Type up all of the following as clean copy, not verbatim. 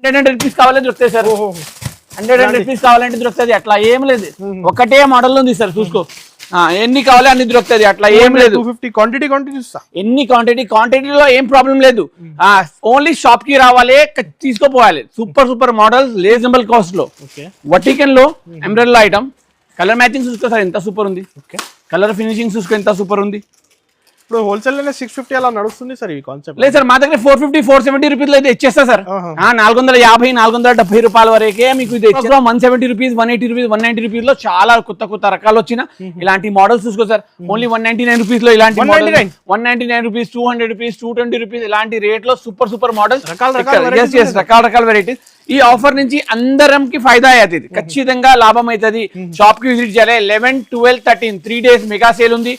100 rupees కావాలంటే దొరుకుతాయి sir. 100 rupees కావాలంటే దొరుకుతుంది. అట్లా ఏం లేదు, ఒకటే మోడల్ ఉంది సార్. చూసుకో, ఎన్ని కావాలి అన్ని దొరుకుతుంది. అట్లా ఏం లేదు. 250 క్వాంటిటీ ఎన్ని క్వాంటిటీలో ఏం ప్రాబ్లం లేదు. ఓన్లీ షాప్ కి రావాలి, తీసుకోపోవాలి. సూపర్ మోడల్స్ రీజనబుల్ కాస్ట్ లో. వర్టికల్ లో ఎంబ్రాయిడరీ ఐటమ్. కలర్ మ్యాచింగ్ చూసుకో సార్ ఎంత సూపర్ ఉంది. కలర్ ఫినిషింగ్ చూసుకో ఎంత సూపర్ ఉంది. ఇప్పుడు హోల్సేల్ లోనే 650 అలా నడుస్తుంది సార్ ఈ కాన్సెప్ట్. లేదు సార్, మా దగ్గర 450 470 రూపీస్ అయితే ఇచ్చేస్తా సార్. 450 470 రూపాయల వరకే మీకు ఇది 170 రూపీస్ 180 రూపీస్ 190 రూపీస్ లో చాలా కొత్త రకాలు వచ్చిన ఇలాంటి మోడల్స్ చూసుకో సార్. ఓన్లీ 199 రూపీస్ లో ఇలాంటి 199 రూపీస్ 200 రూపీస్ 220 రూపీస్ ఇలాంటి రేట్ లో సూపర్ మోడల్స్ రకాల వెరైటీస్. ఈ ఆఫర్ నుంచి అందరంకి ఫైదా అవుతుంది, ఖచ్చితంగా లాభం అవుతుంది. షాప్ కి విజిట్ చేయాలి. 11, 12, 13 3 days మెగా సేల్ ఉంది.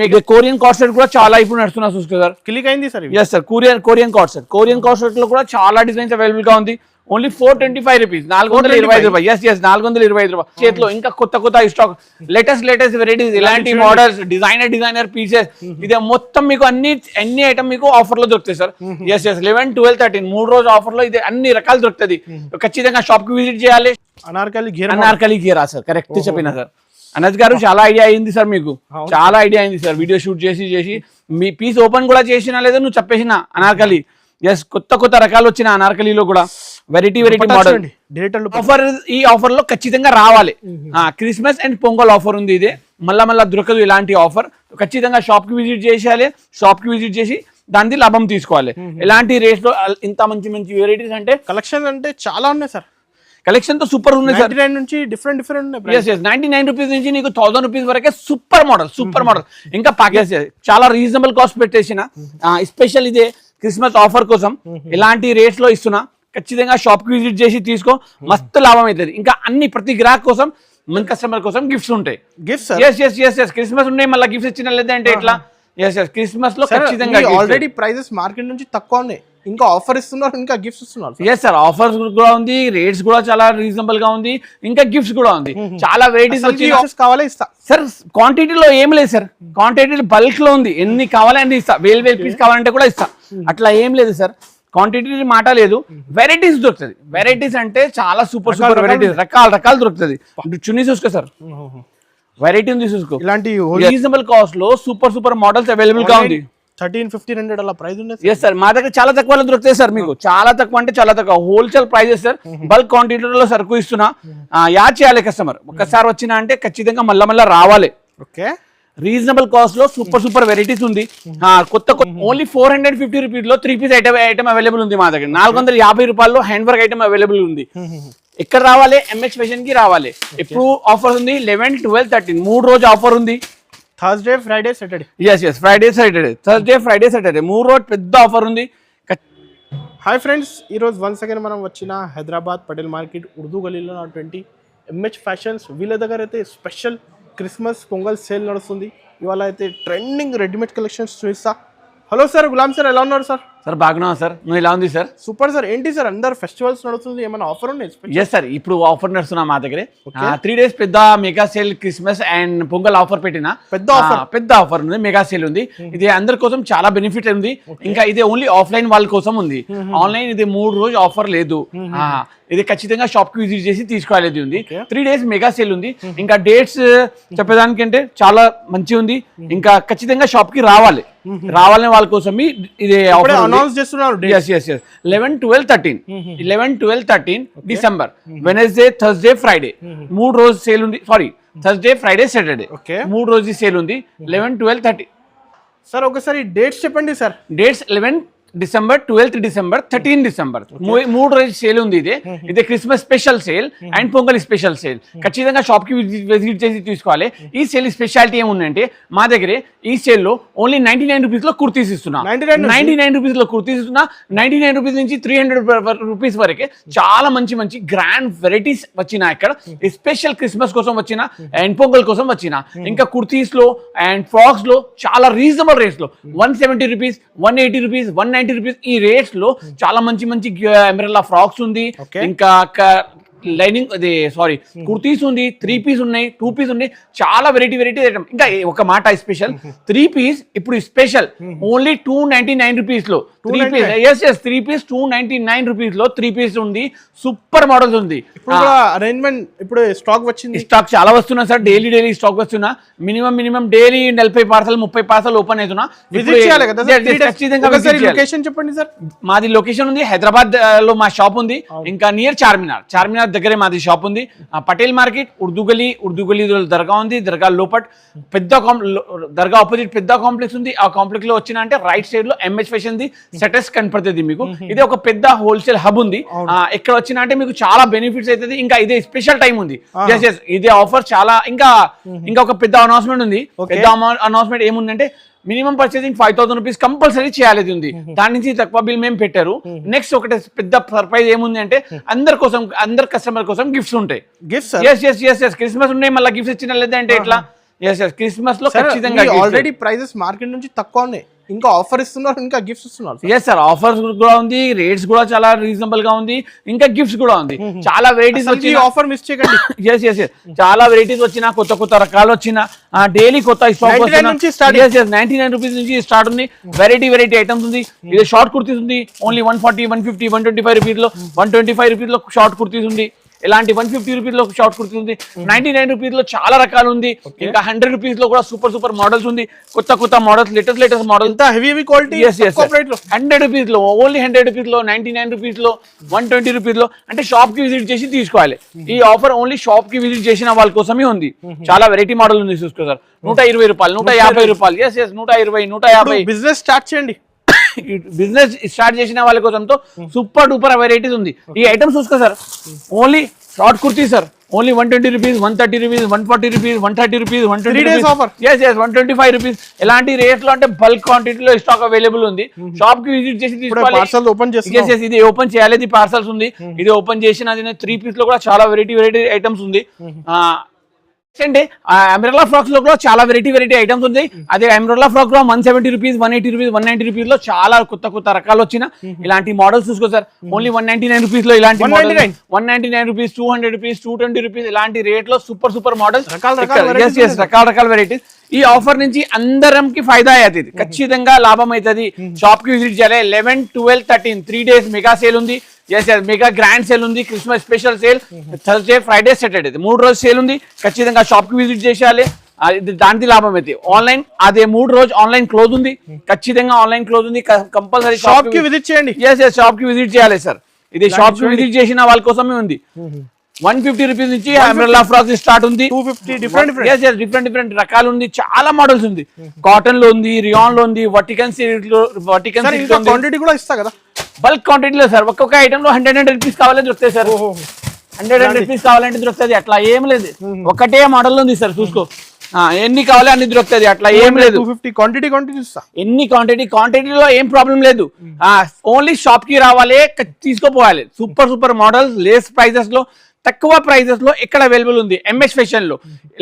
మీకు కొరియన్ కార్డ్ సెట్ కూడా చాలా ఇప్పుడు నడుస్తున్నా చూసుకో సార్. క్లిక్ అయింది sir. Yes sir, Korean card set. Korean card set లో కూడా చాలా డిజైన్స్ అవైలబుల్ గా ఉంది. ఓన్లీ 425 రూపీస్, 425 రూపాయలు. ఎస్ 425 రూపాయలు చేతిలో. ఇంకా కొత్త స్టాక్, లేటెస్ట్ వెరైటీస్, ఇలాంటి మోడల్స్, డిజైనర్ పీసెస్. ఇదే మొత్తం మీకు అన్ని ఐటమ్ మీకు ఆఫర్ లో దొరుకుతాయి సార్. ఎస్ 11, 12, 13 3 రోజు ఆఫర్ లో ఇది అన్ని రకాలు దొరుకుతుంది. ఖచ్చితంగా షాప్ కి విజిట్ చేయాలి. అనార్కలి ఘేరా సార్, కరెక్ట్ చెప్పిన సార్. అనజ్ గారు చాలా ఐడియా అయింది సార్, మీకు చాలా ఐడియా అయింది సార్. వీడియో షూట్ చేసి మీ పీస్ ఓపెన్ కూడా చేసినా లేదా నువ్వు చెప్పేసిన అనార్కలి. ఎస్ కొత్త రకాలు వచ్చిన అనార్కలిలో కూడా వెరైటీ మోడల్ ఆఫర్. ఈ ఆఫర్ లో ఖచ్చితంగా రావాలి. క్రిస్మస్ అండ్ పొంగల్ ఆఫర్ ఉంది. ఇదే మళ్ళా దొరకదు ఇలాంటి ఆఫర్. ఖచ్చితంగా షాప్ కి విజిట్ చేసేయాలి. షాప్ కి విజిట్ చేసి దాని లాభం తీసుకోవాలి. ఎలాంటి రేట్స్ లో ఇంత మంచి వెరైటీస్ అంటే కలెక్షన్ అంటే చాలా ఉన్నాయి సార్. కలెక్షన్ తో సూపర్ ఉంది సార్. 99 నుంచి డిఫరెంట్ 99 రూపీస్ నుంచి నీకు 1000 రూపీస్ వరకే సూపర్ మోడల్. ఇంకా ప్యాకేజ్ చాలా రీజనబుల్ కాస్ట్ పెట్టేసిన స్పెషల్ ఇదే క్రిస్మస్ ఆఫర్ కోసం ఇలాంటి రేట్స్ లో ఇస్తున్నా. ఖచ్చితంగా షాప్ కి విజిట్ చేసి తీసుకో, మస్తు లాభం అవుతుంది. ఇంకా ప్రతి గ్రాహక్ కోసం, మన కస్టమర్ కోసం గిఫ్ట్స్ ఉంటాయి. క్రిస్మస్ ఉన్నాయి, మళ్ళీ గిఫ్ట్స్ ఇచ్చిన లేదంటే ఎట్లా. క్రిస్మస్ లో ఖచ్చితంగా ఆల్రెడీ ప్రైజెస్ మార్కెట్ నుంచి తక్కువ ఉన్నాయి, ఇంకా ఆఫర్ ఇస్తున్నారు, ఇంకా గిఫ్ట్స్ ఇస్తున్నారు. ఎస్ సార్, ఆఫర్స్ కూడా ఉంది, రేట్స్ కూడా చాలా రీజనబుల్ గా ఉంది, ఇంకా గిఫ్ట్స్ కూడా ఉంది. చాలా వెరైటీస్ వచ్చి కావాలి ఇస్తా సార్. క్వాంటిటీలో ఏం లేదు సార్, క్వాంటిటీ బల్క్ లో ఉంది. ఎన్ని కావాలంటే ఇస్తా, వేలు పీస్ కావాలంటే కూడా ఇస్తా. అట్లా ఏం లేదు సార్, క్వాంటిటీ మాట లేదు. వెరైటీస్ దొరుకుతుంది. వెరైటీస్ అంటే చాలా సూపర్ వెరైటీస్, రకాలు దొరుకుతుంది. చున్నీ చూసుకో సార్, వెరైటీ ఉంది చూసుకో. ఇలాంటి రీజనబుల్ కాస్ట్ లో సూపర్ మోడల్స్ అవైలబుల్ గా ఉంది. 1300-1500 అలా ప్రైస్ ఉంది. ఎస్ సార్, మా దగ్గర చాలా తక్కువలో దొరుకుతాయి సార్. మీకు చాలా తక్కువ అంటే చాలా తక్కువ హోల్సేల్ ప్రైజెస్ సార్. బల్క్ క్వాంటిటీలో సరుకు ఇస్తున్నా. యాడ్ చేయాలి కస్టమర్. ఒక్కసారి వచ్చినా అంటే ఖచ్చితంగా మళ్ళా రావాలి. ఓకే, రీజనబుల్ కాస్ట్ లో సూపర్ వెరైటీస్ ఉంది. కొత్త ఓన్లీ 450 రూపీస్ లో 3 పీస్ ఐటమ్ అవైలబుల్ ఉంది మా దగ్గర. 450 రూపాయల్లో హ్యాండ్ వర్క్ ఐటమ్ అవైలబుల్ ఉంది. ఎక్కడ రావాలి? ఎంఎస్ ఫ్యాషన్ కి రావాలి. ఎప్పుడు ఆఫర్ ఉంది? 11, 12, 13 3 రోజు ఆఫర్ ఉంది. Thursday, Friday, Saturday. Friday, Saturday, Thursday, Friday, Saturday 3 రోజు పెద్ద ఆఫర్ ఉంది. హాయ్ ఫ్రెండ్స్, ఈరోజు వన్స్ అగైన్ మనం వచ్చిన హైదరాబాద్ పటేల్ మార్కెట్ ఉర్దూ గలీలో 20 ఎంహెచ్ ఫ్యాషన్స్. వీళ్ళ దగ్గర అయితే స్పెషల్ క్రిస్మస్ పొంగల్ సేల్ నడుస్తుంది. ఇవాళ అయితే ట్రెండింగ్ రెడీమేడ్ కలెక్షన్స్ చూపిస్తా. హలో సార్, గులాం సార్, ఎలా ఉన్నారు సార్? సార్ బాగున్నా సార్, నువ్వు ఎలా ఉంది సార్? Super sir. ఏంటి సార్ అందరు ఫెస్టివల్స్ నడుస్తుంది, ఏమైనా ఆఫర్ ఉన్నాయి? ఎస్ సార్, ఇప్పుడు ఆఫర్ నడుస్తున్నా మా దగ్గర. 3 days పెద్ద mega sale Christmas and pongal offer పెట్టిన పెద్ద ఆఫర్ ఉంది, మెగా సేల్ ఉంది. ఇది అందరి కోసం చాలా బెనిఫిట్ ఉంది. ఇంకా ఇది ఓన్లీ ఆఫ్లైన్ వాళ్ళ కోసం ఉంది. ఆన్లైన్ ఇది 3 రోజు ఆఫర్ లేదు. ఇది ఖచ్చితంగా షాప్ కి విజిట్ చేసి తీసుకోవాలి ఉంది. 3 days మెగా సేల్ ఉంది. ఇంకా డేట్స్ చెప్పేదానికంటే చాలా మంచి ఉంది. ఇంకా ఖచ్చితంగా షాప్ కి రావాలని వాళ్ళ కోసం ఇది అనౌన్స్ చేస్తున్నారు. 11, 12, 13 డిసెంబర్, వెనస్డే, థర్స్డే, ఫ్రైడే 3 రోజు సేల్ ఉంది. సారీ, థర్స్డే, ఫ్రైడే, సాటర్డే 3 రోజు సేల్ ఉంది. 11, 12, 13 సార్ ఒకసారి డేట్స్ చెప్పండి sir. Dates 11 December, 12 December, 13 December 3 రోజు సేల్ ఉంది. ఇదే Christmas special sale and pongal special sale. ఖచ్చితంగా షాప్ కి విజిట్ చేసి తీసుకోవాలి. ఈ సేల్ స్పెషాలిటీ ఏముందంటే మా దగ్గర ఈ సేల్ లో ఓన్లీ 99 రూపీస్ లో కుర్తీస్ ఇస్తున్నా. 99 రూపీస్ లో కుర్తీస్ ఇస్తున్నా. 99 రూపీస్ నుంచి 300 రూపీస్ వరకే చాలా మంచి గ్రాండ్ వెరైటీస్ వచ్చిన ఇక్కడ. స్పెషల్ క్రిస్మస్ కోసం వచ్చిన అండ్ పొంగల్ కోసం వచ్చిన. ఇంకా కుర్తీస్ లో అండ్ ఫ్రాక్స్ లో చాలా రీజనబుల్ రేట్స్ లో 170 రూపీస్, 180 రూపీస్, 190 రూపీస్ ఈ రేట్స్ లో చాలా మంచి ఎంబ్రెల్లా ఫ్రాక్స్ ఉంది. ఇంకా లైనింగ్ అది సారీ కుర్తీస్ ఉంది, 3 పీస్ ఉన్నాయి, 2 పీస్ ఉన్నాయి, చాలా వెరైటీ ఐటమ్. ఇంకా ఒక మాట స్పెషల్ 3 పీస్ ఇప్పుడు స్పెషల్ ఓన్లీ 299 రూపీస్ లో 3 పీస్. ఎస్ 3 పీస్ 299 రూపీస్ లో 3 పీస్ ఉంది. సూపర్ మోడల్స్ ఉంది. ఇప్పుడు అరేంజ్మెంట్ ఇప్పుడు స్టాక్ వచ్చింది, స్టాక్ చాలా వస్తున్నా సార్. డైలీ స్టాక్ వస్తున్నా. Minimum daily 40 parcel 30 parcel open అవుతున్నా. లొకేషన్ చెప్పండి సార్. మాది లొకేషన్ ఉంది హైదరాబాద్ లో మా షాప్ ఉంది. ఇంకా నియర్ చార్మినార్ దగ్గరే మాది షాప్ ఉంది. పటేల్ మార్కెట్ ఉర్దూగలీ దర్గా ఉంది. దర్గా లోపట్ పెద్ద దర్గా ఆపోజిట్ పెద్ద కాంప్లెక్స్ ఉంది. ఆ కాంప్లెక్స్ లో వచ్చిన అంటే రైట్ సైడ్ లో ఎంహెచ్ ఫ్యాషన్ ది సెటస్ కనపడుతుంది మీకు. ఇది ఒక పెద్ద హోల్సేల్ హబ్ ఉంది. ఎక్కడ వచ్చిన అంటే మీకు చాలా బెనిఫిట్స్ అవుతుంది. ఇంకా ఇదే స్పెషల్ టైం ఉంది. ఇదే ఆఫర్ చాలా. ఇంకా ఒక పెద్ద అనౌన్స్మెంట్ ఉంది. పెద్ద అనౌన్స్మెంట్ ఏముందంటే మినిమం పర్చేసింగ్ 5000 రూపీస్ కంపల్సరీ చేయాలి ఉంది. దాని నుంచి తక్కువ బిల్ మేము పెట్టారు. నెక్స్ట్ ఒకటి పెద్ద సర్ప్రైజ్ ఏముంది అంటే అందరి కస్టమర్ కోసం గిఫ్ట్స్ ఉంటాయి. క్రిస్మస్ ఉన్నాయి, మళ్ళీ గిఫ్ట్స్ ఇచ్చిన లేదంటే ఎట్లా? క్రిస్మస్ లో ఖచ్చితంగా ఆల్రెడీ ప్రైజెస్ మార్కెట్ నుంచి తక్కువ ఉన్నాయి, ఇంకా ఆఫర్ ఇస్తున్నారు, ఇంకా గిఫ్ట్స్ ఇస్తున్నారు. ఎస్ సార్, ఆఫర్స్ కూడా ఉంది, రేట్స్ కూడా చాలా రీజనబుల్ గా ఉంది, ఇంకా గిఫ్ట్స్ కూడా ఉంది. చాలా వెరైటీస్ వచ్చి ఆఫర్ మిస్ చేయకండి. ఎస్ చాలా వెరైటీస్ వచ్చిన, కొత్త రకాలు వచ్చిన, డైలీ కొత్త స్టాక్ 99 రూపీస్ నుంచి స్టార్ట్ ఉంది. వెరైటీ ఐటమ్స్ ఉంది. ఇది షార్ట్ కుర్తీస్ ఉంది ఓన్లీ 140, 150, 125 రూపీస్ లో, 125 రూపీస్ లో షార్ట్ కుర్తీస్ ఉంది. ఇలాంటి 150 రూపీస్ లో షార్ట్ కుర్తీ ఉంది. 99 రూపీస్ లో చాలా రకాలు ఉంది. ఇంకా 100 రూపీస్ లో కూడా సూపర్ మోడల్స్ ఉంది. కొత్త models, latest models, heavy quality. 100 rupees లో, ఓన్లీ 100 రూపీస్ లో, 99 రూపీస్ లో, 120 రూపీస్ లో. అంటే షాప్ కి విజిట్ చేసి తీసుకోవాలి. ఈ ఆఫర్ ఓన్లీ షాప్ కి విజిట్ చేసిన వాళ్ళ కోసమే ఉంది. చాలా వెరైటీ మోడల్ ఉంది. చూసుకో సార్, 120 రూపాయలు, 150 రూపాయలు. ఎస్ 120, 150. బిజినెస్ స్టార్ట్ చేయండి. బిజినెస్ స్టార్ట్ చేసిన వాళ్ళ కోసంతో సూపర్ డూపర్ వెరైటీస్ ఉంది. ఈ ఐటమ్స్ చూసుకో sir, only short kurti sir, only 120 rupees, 130 rupees, 140 rupees, 130 rupees, 125 rupees. ఎలాంటి రేట్ లో అంటే బల్క్ క్వాంటిటీలో స్టాక్ అవైలబుల్ ఉంది. షాప్ కి విజిట్ చేసి తీసుకోవాలి. ఇది ఓపెన్ చేయాలి. ఇది పార్సల్స్ ఉంది. ఇది ఓపెన్ చేసిన 3 పీస్ లో కూడా చాలా వెరైటీ ఐటమ్స్ ఉంది. అంటే అంబ్రెల్లా ఫ్రాక్స్ లో కూడా చాలా వెరైటీ ఐటమ్స్ ఉంది. అదే అంబ్రెల్లా ఫ్రాక్ లో 170 రూపీస్, 180 రూపీస్, 190 రూపీస్ లో చాలా కొత్త రకాలు వచ్చిన ఇలాంటి మోడల్స్ చూసుకో సార్. ఓన్లీ 199 రూపీస్ లో ఇలాంటి 199 రూపీస్, 200 రూపీస్, 220 రూపీస్, ఇలాంటి రేట్ లో సూపర్ మోడల్స్, రకాల వెరైటీస్. ఈ ఆఫర్ నుంచి అందరంకి ఫైదా అవుతుంది, ఖచ్చితంగా లాభం అవుతుంది. షాప్ కి విజిట్ చేయాలి. 11, 12, 13 3 days మెగా సేల్ ఉంది. మెగా గ్రాండ్ సేల్ ఉంది. Christmas special sale Thursday, Friday, Saturday 3 రోజు సేల్ ఉంది. ఖచ్చితంగా షాప్ కి విజిట్ చేయాలి. దానికి లాభం అయితే ఆన్లైన్ అదే 3 రోజు ఆన్లైన్ క్లోజ్ ఉంది. ఖచ్చితంగా ఆన్లైన్ క్లోజ్ ఉంది. కంపల్సరీ షాప్ కి విజిట్ చేయండి. షాప్ కి విజిట్ చేయాలి సార్. ఇది షాప్ కి విజిట్ చేసిన వాళ్ళ కోసమే ఉంది. 150 రూపీస్ నుంచి అంబ్రెల్లా ఫ్రాక్స్ స్టార్ట్ ఉంది. 250 డిఫరెంట్ రకాలు ఉంది. చాలా మోడల్స్ ఉంది. కాటన్ లో ఉంది, రియాన్ లో ఉంది, వర్టికన్ సిల్క్ లో, క్వాంటిటీ కూడా ఇస్తా కదా. బల్క్ క్వాంటిటీలో సార్. ఒక్కొక్క ఐటమ్ లో 100 రూపీస్ కావాలని దొరుకుతాయి సార్. 100 రూపీస్ కావాలంటే దొరుకుతుంది. అట్లా ఏం లేదు, ఒకటే మోడల్ ఉంది సార్. చూసుకో, ఎన్ని కావాలి అన్ని దొరుకుతుంది. అట్లా ఏం లేదు. 250 క్వాంటిటీ ఎన్ని క్వాంటిటీలో ఏం ప్రాబ్లం లేదు. ఓన్లీ షాప్ కి రావాలి, తీసుకోపోవాలి. సూపర్ మోడల్స్, లేస్ ప్రైజెస్ లో, తక్కువ ప్రైజెస్ లో ఇక్కడ అవైలబుల్ ఉంది. ఎంఎస్ ఫ్యాషన్ లో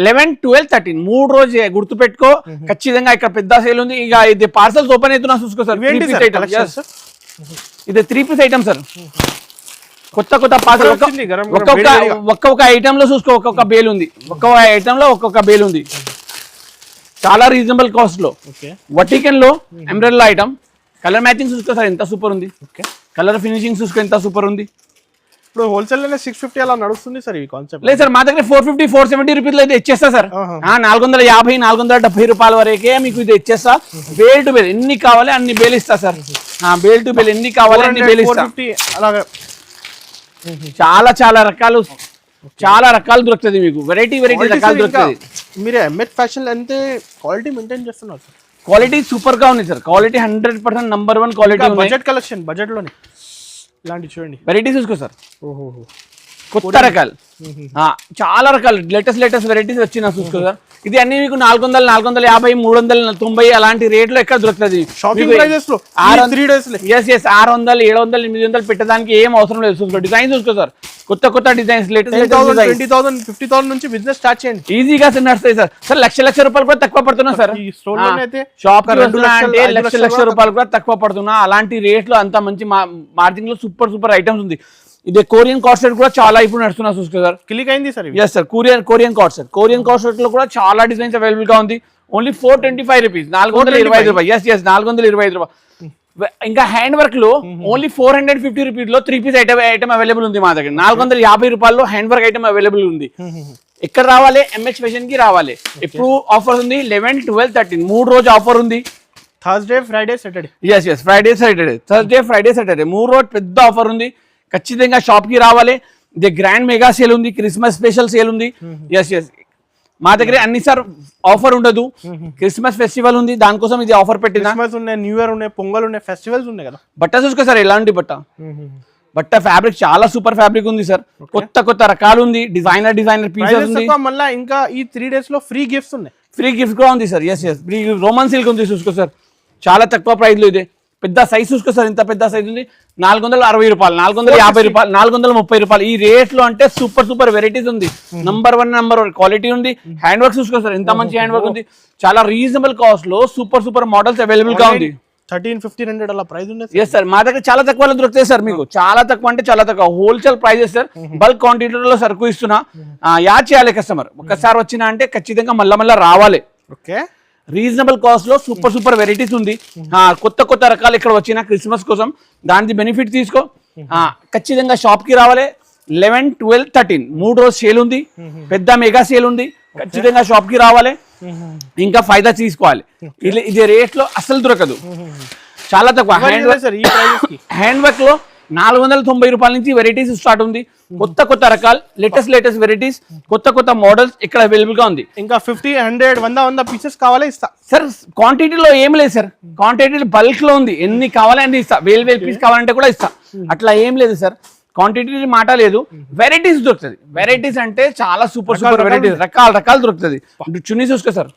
11, 12, 13 3 రోజు గుర్తు పెట్టుకో. ఖచ్చితంగా ఇక్కడ పెద్ద సేల్ ఉంది. ఇక ఇది పార్సల్స్ ఓపెన్ అవుతున్నా చూసుకో సార్. ఇది 3 పీస్ ఐటమ్ సార్. కొత్త పార్సల్ ఒక్కొక్క ఐటమ్ లో చూసుకో. ఒక్కొక్క బేల్ ఉంది. ఒక్కొక్క ఐటమ్ లో ఒక్కొక్క బేల్ ఉంది. చాలా రీజనబుల్ కాస్ట్ లో. వర్టికన్ లో అంబ్రెల్లా ఐటమ్. కలర్ మ్యాచింగ్ చూసుకో సార్, ఎంత సూపర్ ఉంది. కలర్ ఫినిషింగ్ చూసుకో, ఎంత సూపర్ ఉంది. ఇప్పుడు హోల్సేల్ లోనే 650 అలా నడుస్తుంది సార్ ఈ కాన్సెప్ట్. లేదు సార్, మా దగ్గర 450, 470 రూపీస్ అయితే ఇచ్చేస్తా సార్. 450, 470 రూపాయల వరకే మీకు ఇది ఇచ్చేస్తా. బేల్ టు బేల్ ఎన్ని కావాలి అన్ని బేల్ ఇస్తా సార్. బేల్ టు బేల్ ఎన్ని కావాలి అన్ని బేల్ ఇస్తా. చాలా రకాలు దొరుకుతుంది మీకు. వెరైటీ రకాలు దొరుకుతుంది. మీరు ఎంఎస్ ఫ్యాషన్ అంటే క్వాలిటీ మెయింటైన్ చేస్తున్నారు సార్. క్వాలిటీ సూపర్ గా ఉంది sir. Quality 100% number 1 quality. Budget collection, budget లోనే ఇలాంటి చూడండి వెరైటీ చూసుకో సార్. కొత్త రకాలు, చాలా రకాలు లేటెస్ట్ వెరైటీస్ వచ్చినా చూసుకో సార్. ఇది అన్ని మీకు 400, 450, 390 అలాంటి రేట్లో ఎక్కడ దొరుకుతుంది. 600, 700, 800 పెట్టడానికి ఏం అవసరం లేదు. చూసుకో డిజైన్ చూసుకో సార్. కొత్త డిజైన్స్, లేటెస్ట్ 20,000, 50,000 నుంచి బిజినెస్ స్టార్ట్ చేయండి. ఈజీగా నడుస్తాయి సార్. సార్ లక్ష రూపాయలు కూడా తక్కువ పడుతున్నా సార్. షాప్ అంటే లక్ష రూపాయలు కూడా తక్కువ పడుతున్నా. అలాంటి రేట్లో అంత మంచి మార్జిన్ లో సూపర్ ఐటమ్స్ ఉంది. ఇది కొరియన్ కార్డ్ సెట్ కూడా చాలా ఇప్పుడు నడుస్తున్నా చూసుకో సార్. క్లిక్ అయింది సార్ ఇవి. Yes sir, Korean card set. Korean card set లో కూడా చాలా డిజైన్స్ అవైలబుల్ గా ఉంది. ఓన్లీ 425 రూపీస్, 425 రూపాయలు. ఎస్ 425 రూపాయలు. ఇంకా హ్యాండ్ వర్క్ లో ఓన్లీ 450 రూపీస్ లో 3 పీస్ ఐటమ్ అవైలబుల్ ఉంది మా దగ్గర. 450 రూపాయల్లో హ్యాండ్ వర్క్ ఐటమ్ అవైలబుల్ ఉంది. ఎక్కడ రావాలి? ఎంహెచ్ ఫ్యాషన్ కి రావాలి. ఇప్పుడు ఆఫర్ ఉంది 11, 12, 13 3 రోజు ఆఫర్ ఉంది. Thursday, Friday, Saturday. Yes Friday Saturday, Thursday, Friday, Saturday 3 రోజు పెద్ద ఆఫర్ ఉంది. ఖచ్చితంగా షాప్ కి రావాలి. ఇది గ్రాండ్ మెగా సేల్ ఉంది, క్రిస్మస్ స్పెషల్ సేల్ ఉంది. ఎస్ మా దగ్గర అన్ని సార్ ఆఫర్ ఉండదు. క్రిస్మస్ ఫెస్టివల్ ఉంది, దానికోసం ఇది ఆఫర్ పెట్టిన. క్రిస్మస్ ఉన్నాయి, న్యూ ఇయర్ ఉన్నాయి, పొంగల్ ఉన్నాయి, ఫెస్టివల్స్ ఉన్నాయి కదా. బట్ట చూసుకో సార్, ఎలాంటి బట్ట ఫ్యాబ్రిక్ చాలా సూపర్ ఫ్యాబ్రిక్ ఉంది సార్. కొత్త రకాలు ఉంది, డిజైనర్ పీసెస్ ఉంది. మళ్ళీ ఇంకా ఈ 3 days లో ఫ్రీ గిఫ్ట్స్ ఉన్నాయి. ఫ్రీ గిఫ్ట్ కూడా ఉంది sir. Yes free Roman silk ఉంది చూసుకో సార్, చాలా తక్కువ ప్రైస్ లో. ఇది పెద్ద సైజ్ చూసుకో సార్, ఇంత పెద్ద సైజ్ ఉంది. 460 రూపాయలు, 450 రూపాయలు, 430 రూపాయలు. ఈ రేట్ లో అంటే సూపర్ వెరైటీస్ ఉంది. నంబర్ వన్ క్వాలిటీ ఉంది. హ్యాండ్ వర్క్ చూసుకో సార్, ఇంత మంచి హ్యాండ్ వర్క్ ఉంది. చాలా రీజనబుల్ కాస్ట్ లో సూపర్ మోడల్స్ అవైలబుల్ గా ఉంది. 1300-1500 అలా ప్రైస్ ఉంది. ఎస్ సార్, మా దగ్గర చాలా తక్కువలో దొరుకుతాయి సార్. మీకు చాలా తక్కువ అంటే చాలా తక్కువ హోల్సేల్ ప్రైజెస్ సార్. బల్క్ క్వాంటిటీలో సరుకు ఇస్తున్నా. యాడ్ చేయాలి కస్టమర్. ఒక్కసారి వచ్చినా అంటే ఖచ్చితంగా మళ్ళా రావాలి. ఓకే, రీజనబుల్ కాస్ట్ లో సూపర్ వెరైటీస్ ఉంది. కొత్త రకాలు ఇక్కడ వచ్చిన క్రిస్మస్ కోసం దానికి బెనిఫిట్ తీసుకో. ఖచ్చితంగా షాప్ కి రావాలి. 11, 12, 13 3 రోజు సేల్ ఉంది. పెద్ద మెగా సేల్ ఉంది. ఖచ్చితంగా షాప్ కి రావాలి. ఇంకా ఫైదా తీసుకోవాలి. ఇది రేట్ లో అసలు దొరకదు, చాలా తక్కువ. హ్యాండ్ వర్క్ లో 490 రూపాయల నుంచి వెరైటీస్ స్టార్ట్ ఉంది. కొత్త రకాలు, లేటెస్ట్ వెరైటీస్, కొత్త మోడల్స్ ఇక్కడ అవైలబుల్ గా ఉంది. ఇంకా 50, 100, 100 పీసెస్ కావాలా ఇస్తా సార్. క్వాంటిటీలో ఏం లేదు సార్, క్వాంటిటీ బల్క్ లో ఉంది. ఎన్ని కావాలంటే ఇస్తా, వేలు పీస్ కావాలంటే కూడా ఇస్తా. అట్లా ఏం లేదు సార్, క్వాంటిటీ మాట లేదు. వెరైటీస్ దొరుకుతుంది. వెరైటీస్ అంటే చాలా సూపర్ వెరైటీస్, రకాలు దొరుకుతుంది. చున్నీ చూసుకో సార్,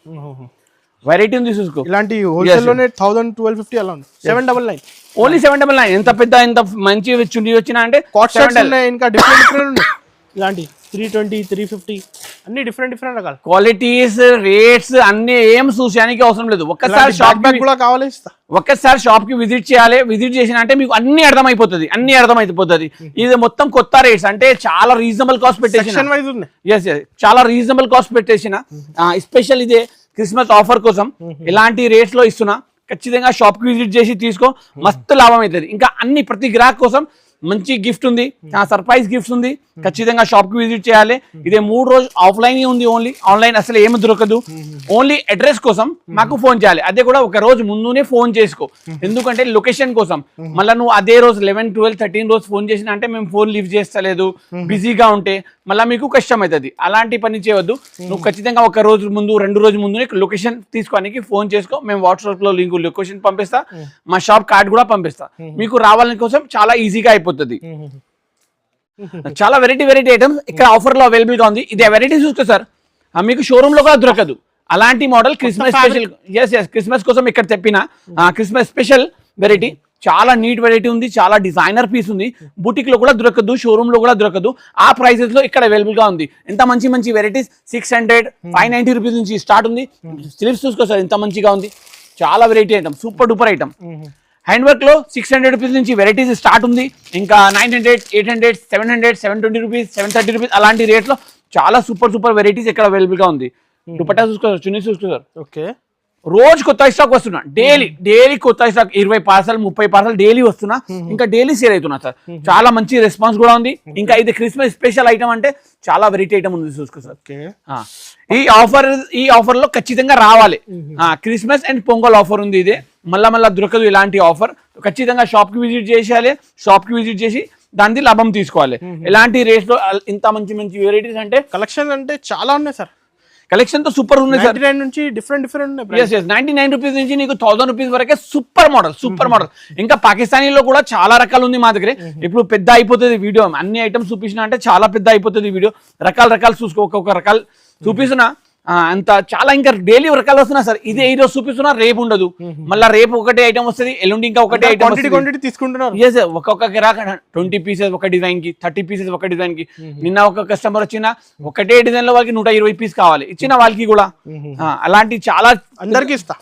వెరైటీ ఉంది చూసుకో. ఇలాంటి హోల్సేల్ లోనే 1000, 1250 అలా ఉంది. 799 ఓన్లీ 799. ఎంత పెద్ద ఎంత మంచి చున్నీ వచ్చినా అంటే కాస్ట్ ఉన్నాయి. ఇంకా డిఫరెంట్ ఉన్నాయి. ఇలాంటి 320, 350 అన్ని డిఫరెంట్ రకాలు. క్వాలిటీస్, రేట్స్ అన్ని ఏం చూసానికి అవసరం లేదు. ఒక్కసారి షాప్ కూడా కావాలి ఇస్తా. ఒక్కసారి షాప్ కి విజిట్ చేయాలి. విజిట్ చేసిన అంటే మీకు అన్ని అర్థమైపోతుంది. ఇది మొత్తం కొత్త రేట్స్ అంటే చాలా రీజనబుల్ కాస్ట్ పెట్టేసిన. చాలా రీజనబుల్ కాస్ట్ పెట్టేసిన. స్పెషల్ ఇదే క్రిస్మస్ ఆఫర్ కోసం ఇలాంటి రేట్స్ లో ఇస్తున్నా. ఖచ్చితంగా షాప్ కి విజిట్ చేసి తీసుకో, మస్తు లాభం అవుతుంది. ఇంకా అన్ని ప్రతి గ్రాహక్ కోసం మంచి గిఫ్ట్ ఉంది, సర్ప్రైజ్ గిఫ్ట్స్ ఉంది. ఖచ్చితంగా షాప్ కి విజిట్ చేయాలి. ఇదే 3 రోజు ఆఫ్లైన్ ఉంది. ఓన్లీ ఆన్లైన్ అసలు ఏమి దొరకదు. ఓన్లీ అడ్రస్ కోసం మాకు ఫోన్ చేయాలి. అదే కూడా ఒక రోజు ముందునే ఫోన్ చేసుకో, ఎందుకంటే లొకేషన్ కోసం. మళ్ళీ నువ్వు అదే రోజు 11, 12, 13 రోజు ఫోన్ చేసిన అంటే మేము ఫోన్ లిఫ్ట్ చేస్తలేదు, బిజీగా ఉంటే మళ్ళీ మీకు కష్టం అవుతుంది. అలాంటి పని చేయవద్దు. నువ్వు ఖచ్చితంగా ఒక రోజు ముందు, 2 రోజు ముందునే లొకేషన్ తీసుకోవడానికి ఫోన్ చేసుకో. మేము వాట్సాప్ లో లింక్ లొకేషన్ పంపిస్తా, మా షాప్ కార్డ్ కూడా పంపిస్తా. మీకు రావాలని కోసం చాలా ఈజీగా అయిపోతుంది. చాలా వెరైటీ ఐటమ్స్ ఇక్కడ ఆఫర్ లో అవైలబుల్ గా ఉంది. ఇది వెరైటీ చూసుకో సార్, మీకు షోరూమ్ లో కూడా దొరకదు. అలాంటి మోడల్ క్రిస్మస్ స్పెషల్. క్రిస్మస్ కోసం ఇక్కడ తెప్పిన క్రిస్మస్ స్పెషల్ వెరైటీ. చాలా నీట్ వెరైటీ ఉంది, చాలా డిజైనర్ పీస్ ఉంది. బుటిక్ లో కూడా దొరకదు, షోరూమ్ లో కూడా దొరకదు. ఆ ప్రైసెస్ లో ఇక్కడ అవైలబుల్ గా ఉంది. ఎంత మంచి వెరైటీస్ 600, 590 రూపీస్ నుంచి స్టార్ట్ ఉంది. స్లీవ్స్ చూసుకో సార్, ఎంత మంచిగా ఉంది. చాలా variety item, super duper item. Hand work లో 600 రూపీస్ నుంచి వెరైటీస్ స్టార్ట్ ఉంది. ఇంకా 900, 800, 700, 720 రూపీస్, 730 రూపీస్ అలాంటి రేట్ లో చాలా సూపర్ వెరైటీస్ ఇక్కడ అవైలబుల్ గా ఉంది. దుపట్టా చూసుకోసారు, చున్నీ చూసుకోసారు. ఓకే, రోజు కొత్త స్టాక్ వస్తున్నా. డైలీ కొత్త స్టాక్ 20 పార్సల్ 30 పార్సల్ డైలీ వస్తున్నా. ఇంకా డైలీ సేల్ అవుతున్నా సార్. చాలా మంచి రెస్పాన్స్ కూడా ఉంది. ఇంకా ఇది క్రిస్మస్ స్పెషల్ ఐటమ్ అంటే చాలా వెరైటీ ఐటమ్ ఉంది చూసుకో సార్. ఈ ఆఫర్ లో ఖచ్చితంగా రావాలి. క్రిస్మస్ అండ్ పొంగల్ ఆఫర్ ఉంది. ఇదే మళ్ళా దొరకదు ఇలాంటి ఆఫర్. ఖచ్చితంగా షాప్ కి విజిట్ చేసేయాలి. షాప్ కి విజిట్ చేసి దాని లాభం తీసుకోవాలి. ఎలాంటి రేట్స్ లో ఇంత మంచి వెరైటీస్ అంటే కలెక్షన్ అంటే చాలా ఉన్నాయి సార్. కలెక్షన్ తో సూపర్ ఉన్నాయి సార్. 99 నుంచి డిఫరెంట్ 99 రూపీస్ నుంచి నీకు 1000 రూపీస్ వరకే సూపర్ మోడల్. ఇంకా పాకిస్తానీలో కూడా చాలా రకాలు ఉంది మా దగ్గర. ఇప్పుడు పెద్ద అయిపోతుంది వీడియో, అన్ని ఐటమ్స్ చూపించిన అంటే చాలా పెద్ద అయిపోతుంది వీడియో. రకాలు చూసుకో, ఒక్కొక్క రకాలు చూపిస్తున్నా. అంత చాలా ఇంకా డైలీ రకాలు వస్తున్నా సార్. ఇదే ఈ రోజు చూపిస్తున్నా, రేపు ఉండదు. మళ్ళీ రేపు ఒకటే ఐటమ్ వస్తుంది, ఎల్లుండి ఇంకా ఒకటే ఐటమ్ తీసుకుంటున్నారు. ఒక్కొక్క గిరాక్ 20 పీసెస్ ఒక డిజైన్ కి, 30 పీసెస్ ఒక డిజైన్ కి. నిన్న ఒక కస్టమర్ వచ్చిన ఒకటే డిజైన్ లో వాళ్ళకి 120 పీస్ కావాలి, ఇచ్చిన వాళ్ళకి కూడా. అలాంటి చాలా అందరికి ఇస్తా.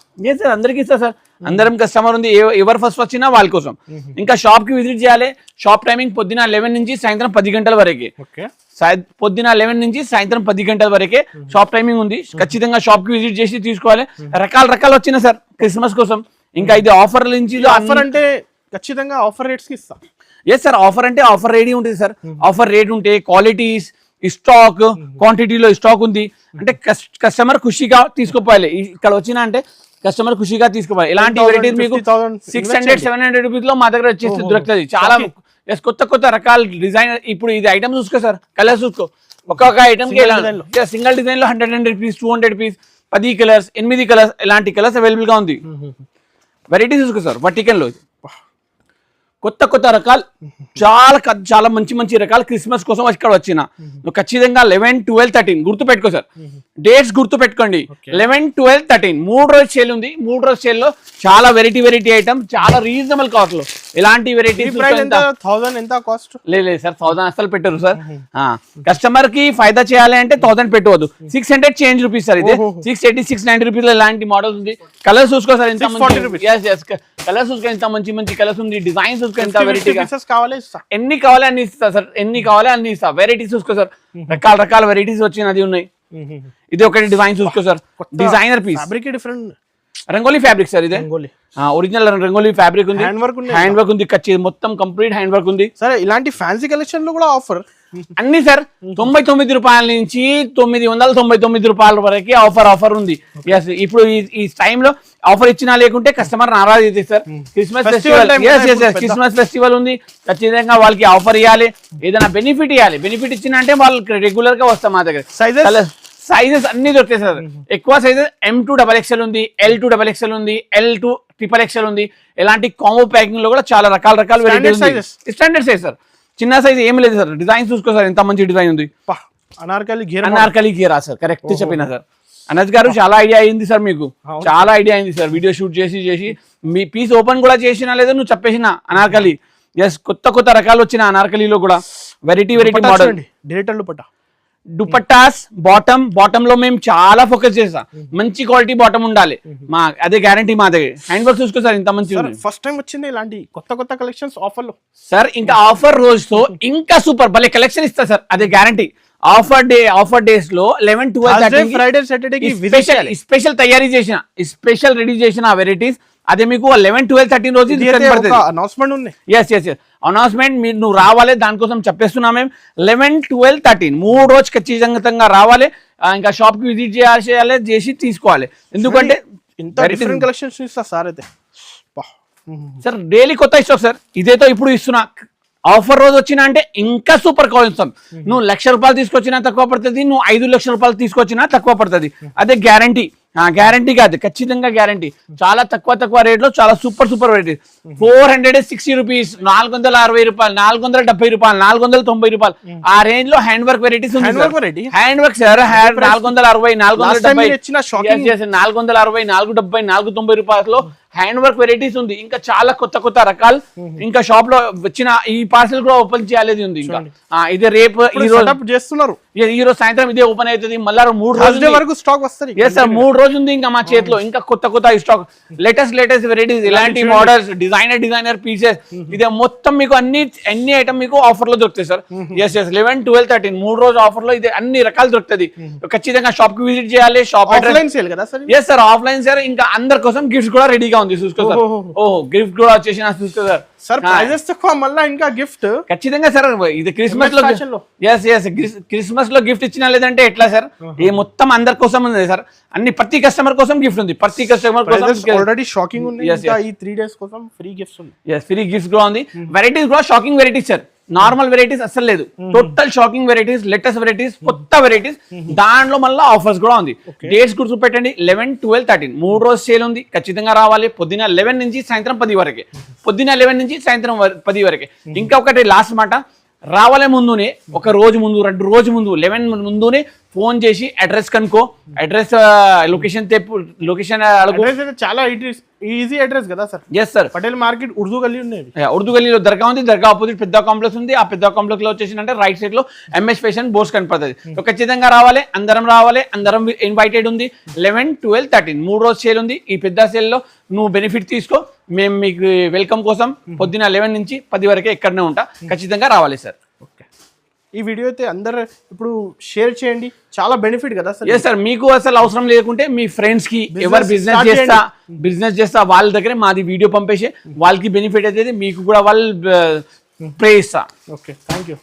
అందరికి ఇస్తా సార్. అందరం కస్టమర్ ఉంది, ఎవరు ఫస్ట్ వచ్చినా వాళ్ళ కోసం. ఇంకా షాప్ కి విజిట్ చేయాలి. షాప్ టైమింగ్ పొద్దున 11 నుంచి సాయంత్రం 10 గంటల వరకే. పొద్దున 11 నుంచి సాయంత్రం 10 గంటల వరకే షాప్ టైమింగ్ ఉంది. ఖచ్చితంగా షాప్ కి విజిట్ చేసి తీసుకోవాలి. రకాలు వచ్చినాయి సార్ క్రిస్మస్ కోసం. ఇంకా ఇది ఆఫర్ నుంచి ఆఫర్ అంటే ఖచ్చితంగా ఆఫర్ రేట్స్ కి ఇస్తా. ఎస్ సార్, ఆఫర్ అంటే ఆఫర్ రెడీ ఉంటుంది సార్. ఆఫర్ రేట్ ఉంటే క్వాలిటీస్, స్టాక్, క్వాంటిటీలో స్టాక్ ఉంది అంటే కస్టమర్ ఖుషిగా తీసుకోపోవాలి. ఇక్కడ వచ్చినా అంటే కస్టమర్ ఖుషిగా తీసుకోవాలి. ఎలాంటి వెరైటీస్ మీకు 600-700 రూపీస్ లో మా దగ్గర వచ్చేసి దొరుకుతుంది. చాలా కొత్త రకాల డిజైన్. ఇప్పుడు ఇది ఐటమ్ చూసుకో సార్, కలర్ చూసుకో. ఒక్కొక్క ఐటమ్ కి సింగిల్ డిజైన్ లో 100 రూపీస్, 200 రూపీస్, 10 కలర్స్, 8 కలర్స్, ఇలాంటి కలర్స్ అవైలబుల్ గా ఉంది. వెరైటీస్ చూసుకో సార్. వర్టికల్ లో కొత్త రకాలు, చాలా మంచి రకాలు క్రిస్మస్ కోసం ఇక్కడ వచ్చిన. నువ్వు ఖచ్చితంగా 11, 12, 13 గుర్తు పెట్టుకో సార్. డేట్స్ గుర్తు పెట్టుకోండి. 11, 12, 13 3 రోజు సేల్ ఉంది. 3 రోజు సేల్ లో చాలా వెరైటీ ఐటమ్, చాలా రీజనబుల్ కాస్ట్ లో ఇలాంటి వెరైటీస్. 1000 ఎంత కాస్ట్? లేదు సార్, 1000 అసలు పెట్టరు సార్. కస్టమర్ కి ఫైదా చేయాలి అంటే 1000 పెట్టవద్దు. 600 చేంజ్ రూపీస్ సార్. ఇది 680, 690 రూపీస్ లో ఇలాంటి మోడల్స్ ఉంది. కలర్స్ చూసుకో సార్, ఎంత కలర్స్ చూసుకో, ఎంత మంచి కలర్స్ ఉంది. డిజైన్స్ చూసుకో, ఎంత వెరైటీగా. ఎన్ని కావాలి అన్ని ఇస్తా సార్, ఎన్ని కావాలి అన్ని ఇస్తా. వెరైటీస్ చూసుకో సార్, రకాల వెరైటీస్ వచ్చినది ఉన్నాయి. ఇది ఒకటి డిజైన్ చూసుకో sir, designer piece, different Rangoli fabric sir. ఇదే ఒరిజినల్ రంగోలీ ఫ్యాబ్రిక్ ఉంది, హ్యాండ్ వర్క్ ఉంది, మొత్తం కంప్లీట్ హ్యాండ్ వర్క్ ఉంది. సరే, ఇలాంటి ఫ్యాన్సీ కలెక్షన్ లో కూడా ఆఫర్ అన్ని సార్ 99 రూపాయల నుంచి 999 రూపాయల వరకు ఆఫర్ ఉంది. ఇప్పుడు ఈ టైమ్ లో ఆఫర్ ఇచ్చినా లేకుంటే కస్టమర్ నారాజ్ అయితే సార్. క్రిస్మస్ ఫెస్టివల్ ఉంది, ఖచ్చితంగా వాళ్ళకి ఆఫర్ ఇవ్వాలి, ఏదైనా బెనిఫిట్ ఇవ్వాలి. బెనిఫిట్ ఇచ్చిన అంటే వాళ్ళకి రెగ్యులర్ గా వస్తాం మా దగ్గర. సైజెస్ అన్ని దొరుకుతాయి సార్. ఎక్కువ సైజెస్ M2 XXL ఉంది, L2 XXL ఉంది, L2 XXL ఉంది. ఇలాంటి కాంబో ప్యాకింగ్ లో కూడా చాలా రకాల వెరైటీస్. స్టాండర్డ్ సైజ్ సార్, చిన్న సైజ్ ఏం లేదు సార్. డిజైన్ చూసుకో సార్, ఎంత మంచి డిజైన్ ఉంది. అనార్కలి గేరా సార్, కరెక్ట్ చెప్పిన సార్. అనజ్ గారు చాలా ఐడియా అయింది సార్, మీకు చాలా ఐడియా అయింది సార్. వీడియో షూట్ చేసి మీ పీస్ ఓపెన్ కూడా చేసినా లేదా నువ్వు చెప్పేసిన అనార్కలి. ఎస్, కొత్త రకాలు వచ్చిన అనార్కలిలో కూడా వెరైటీ మోడల్. దుపట్టాస్ బాటమ్ లో మేము చాలా ఫోకస్ చేస్తాం. మంచి క్వాలిటీ బాటమ్ ఉండాలి, మా అదే గ్యారంటీ మా దగ్గర. హ్యాండ్ వర్క్ చూసుకో సార్, ఇంత మంచి. ఫస్ట్ టైం వచ్చింది ఇలాంటి కొత్త కలెక్షన్స్ ఆఫర్ లో సార్. ఇంకా ఆఫర్ రోజుతో ఇంకా సూపర్ భలే కలెక్షన్ ఇస్తా సార్, అదే గ్యారంటీ. ఆఫర్ డేస్ లో 11, 12, ఫ్రైడే, సాటర్డే స్పెషల్ తయారీ చేసిన, స్పెషల్ రెడీ చేసిన వెరైటీస్. అదే మీకు 11, 12, 13 రోజు అనౌన్స్మెంట్ ఉంది. అనౌన్స్మెంట్ నువ్వు రావాలి, దానికోసం చెప్పేస్తున్నా మేము. 11, 12, 13 3 రోజు ఖచ్చితంగా రావాలి. ఇంకా షాప్ కి విజిట్ చేసి తీసుకోవాలి. ఎందుకంటే డిఫరెంట్ కలెక్షన్స్ ఇస్తా సార్. అయితే సార్ డైలీ కొత్త ఇస్తాం సార్. ఇదేతో ఇప్పుడు ఇస్తున్నా. ఆఫర్ రోజు వచ్చినా అంటే ఇంకా సూపర్ కాల్ ఇస్తాం. నువ్వు 1,00,000 రూపాయలు తీసుకొచ్చినా తక్కువ పడుతుంది, నువ్వు 5 లక్షల రూపాయలు తీసుకొచ్చినా తక్కువ పడుతుంది. అదే గ్యారంటీ. గ్యారంటీ కాదు, ఖచ్చితంగా గ్యారంటీ. చాలా తక్కువ రేట్ లో చాలా సూపర్ వెరైటీ. 460 రూపీస్, 460 రూపాయలు, 470 రూపాయలు, 490 రూపాయలు, ఆ రేంజ్ లో హ్యాండ్ వర్క్ వెరైటీస్ ఉంది. హ్యాండ్ వర్క్ సార్, 460, 470, 470, 490 రూపాయలు హ్యాండ్ వర్క్ వెరైటీస్ ఉంది. ఇంకా చాలా కొత్త రకాలు. ఇంకా షాప్ లో వచ్చిన ఈ పార్సల్ కూడా ఓపెన్ చేయాలి ఉంది. ఇంకా ఇదే రేపు ఈ రోజు చేస్తున్నారు. ఈ రోజు సాయంత్రం ఇదే ఓపెన్ అవుతుంది. మళ్ళీ 3 రోజుల వరకు స్టాక్ వస్తుంది. 3 రోజు ఉంది ఇంకా మా చేతిలో. ఇంకా కొత్త స్టాక్, లేటెస్ట్ వెరైటీస్, ఇలాంటి మోడల్స్, డిజైనర్ పీసెస్. ఇదే మొత్తం మీకు అన్ని ఐటమ్ మీకు ఆఫర్ లో దొరుకుతాయి సార్. 11, 12, 13 3 రోజు ఆఫర్ లో ఇది అన్ని రకాలు దొరుకుతుంది. ఖచ్చితంగా షాప్ కి విజిట్ చేయాలి. Shop sir offline sir. ఇంకా అందరి కోసం గిఫ్ట్స్ కూడా రెడీగా ఉంది, చూసుకో సార్. గిఫ్ట్ కూడా వచ్చేసిన చూసుకో సార్. ప్రైజెస్ తక్కువ, మళ్ళీ ఇంకా గిఫ్ట్ ఖచ్చితంగా సార్. ఇది క్రిస్మస్ లో గిఫ్ట్ ఇచ్చినా లేదంటే ఎట్లా సార్? ఈ మొత్తం అందరి కోసం ఉంది సార్. ప్రతి కస్టమర్ కోసం గిఫ్ట్ ఉంది. ప్రతి కస్టమర్ కోసం ఆల్రెడీ షాకింగ్ ఉంది. ఈ 3 days కోసం ఫ్రీ గిఫ్ట్స్ ఉంది. ఫ్రీ గిఫ్ట్స్ కూడా ఉంది. వెరైటీస్ కూడా shocking varieties sir. Normal varieties అసలు లేదు. Total shocking varieties, latest varieties, కొత్త వెరైటీస్. దాంట్లో మళ్ళీ ఆఫర్స్ కూడా ఉంది. డేట్స్ గుర్తు పెట్టండి. 11, 12, 13 3 రోజు సేల్ ఉంది. ఖచ్చితంగా రావాలి. పొద్దున 11 నుంచి సాయంత్రం 10 వరకే. ఇంకా ఒకటి లాస్ట్ మాట, రావాలే ముందునే ఒక రోజు ముందు 2 రోజు ముందు 11 ముందునే ఫోన్ చేసి అడ్రస్ కనుక్కో, అడ్రస్ లొకేషన్ లొకేషన్ అడుగు. అడ్రస్ అయితే చాలా ఈజీ అడ్రస్ కదా sir. Yes sir, Patel market Urdu గల్లీ ఉండేది. ఉర్దూ గల్లీలో దర్గా ఉంది, దర్గా ఆపోజిట్ పెద్ద కాంప్లెక్స్ ఉంది. ఆ పెద్ద కాంప్లెక్స్ లో వచ్చేసి అంటే రైట్ సైడ్ లో ఎంఎస్ ఫ్యాషన్ బోర్డ్స్ కనపడుతుంది. సో ఖచ్చితంగా రావాలి, అందరం ఇన్వైటెడ్ ఉంది. 11, 12, 13 3 రోజు సేల్ ఉంది. ఈ పెద్ద సేల్ లో నువ్వు బెనిఫిట్ తీసుకో. మేము మీకు వెల్కమ్ కోసం పొద్దున 11 నుంచి 10 వరకే ఇక్కడనే ఉంటా. ఖచ్చితంగా రావాలి సార్. ఓకే, ఈ వీడియో అయితే అందరు ఇప్పుడు షేర్ చేయండి, చాలా బెనిఫిట్ కదా సార్. ఎస్ సార్, మీకు అసలు అవసరం లేకుంటే మీ ఫ్రెండ్స్ కి ఎవరు బిజినెస్ చేస్తా వాళ్ళ దగ్గరే మాది వీడియో పంపేసి వాళ్ళకి బెనిఫిట్ అయితే మీకు కూడా వాళ్ళు ప్రే ఇస్తా. Okay, thank you.